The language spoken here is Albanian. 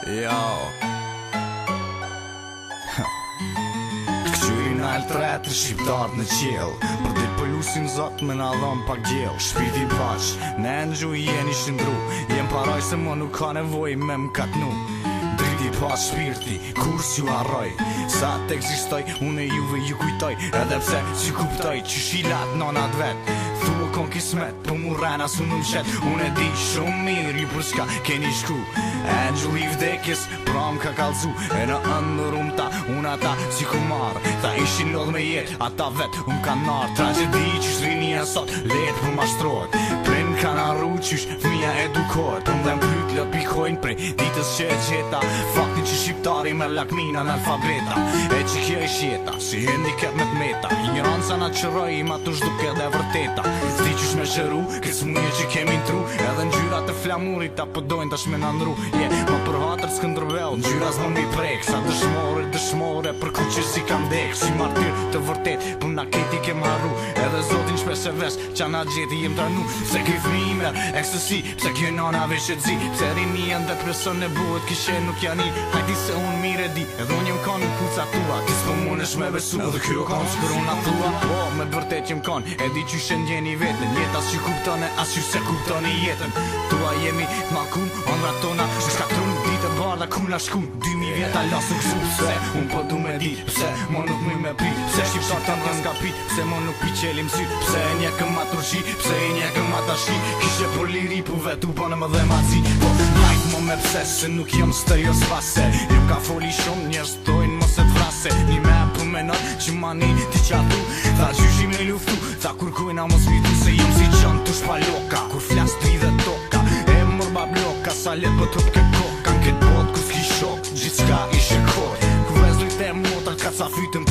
Jo Këqyrin alë tretë shqiptarët në qel Për dit pëllusin zot me na dhon pak gjell Shpiti baq, ne në gju jeni shëndru Jem paraj se më nuk ka nevoj me më katnu Driti pas shpirti, kur s'ju arroj Sa t'ekzistoj, une juve ju kujtoj Edhe pse si kuptoj që shilat nonat vet Thua kon kismet, po mu rena su në mshet Une di shumë mirë ju për shka keni shku Angel i vdekjes, pra m'ka kalzu E në ndërum ta, unë ata si ku marë Ta ishin lodh me jet, ata vet m'kan narë Tragedi që shrinia sot, let për mashtrojt Prin kanë arru qysh, fmija edukohet Unë dhe m'pyt lët pikojnë prej ditës që e gjeta Faktin që shqiptari me lakmina në alfabeta E që kjo ish jeta, si handicap me t'meta Ignoranca na qëroj, ima të zhduke dhe vërteta Zdi qysh me shëru, kësë muje që kemi n'tru Edhe n'gjyrat e flamurit, apo dojnë tash me n'andru Ma për hatër s'këndërvel, n'gjyra s'ma mi prek Sa dëshmore, për ku që si kam dek Si martyr të vërtet, për na keti kem harru Edhe zotin shpesh e vesh, qa na gjeti jem tranu Pse ki fmimer, ekstësi, pse ki nana vesh e zi Pse rinien dhe preson e buhet, kishe nuk jani Hajti se unë mire di, edhe unë jem kon në kuca tua Kis për mund është me besu, edhe kjo kon s'kër unë atua Po, me vërtet jem kon, e di që shëndjeni vetën Jetas që kuptone, as që se kuptoni jetën Tua jemi t'makun, ondra tona Shkatrun ditë bardha ku na shkun 2000 vjeta lasu kësu Pse unë po du me dit Pse mo nuk muj me prit Pse shqiptar të ndrës nga pit Pse mo nuk pi qelim syt Pse e një këm maturshi Pse e një këm matashi Kishe për liri pu vetu banë më dhe mazi Po najt mo me pse Se nuk jom stëjo s'pase Jom ka foli shumë njerës tojnë mos e t'vrase Një me për menat që mani ti qatu Tha gjyshi me luftu Tha kur kujna mos vitu Se jom si qënë të shpaloka Kur flas tri dhe toka E mërba bloka Sa let për të ke koka Në këtë bot ku s'ki shok Gjithë s'ka ishe koj Ku vezlujt e motor Ka ca fytën